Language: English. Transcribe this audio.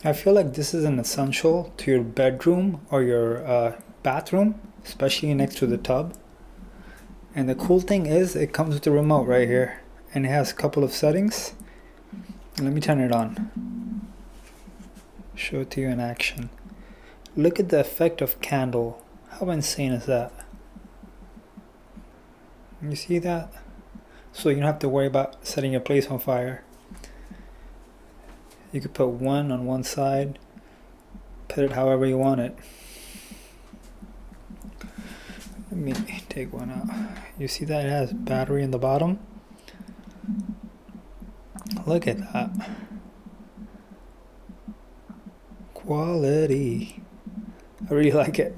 I feel like this is an essential to your bedroom or your bathroom, especially next to the tub. And the cool thing is it comes with the remote right here, and it has a couple of settings. Let me turn it on. Show it to you in action. Look at the effect of candle. How insane is that? You see that? So you don't have to worry about setting your place on fire. You could put one on one side, put it however you want it. Let me take one out. You see that it has battery in the bottom? Look at that. Quality. I really like it.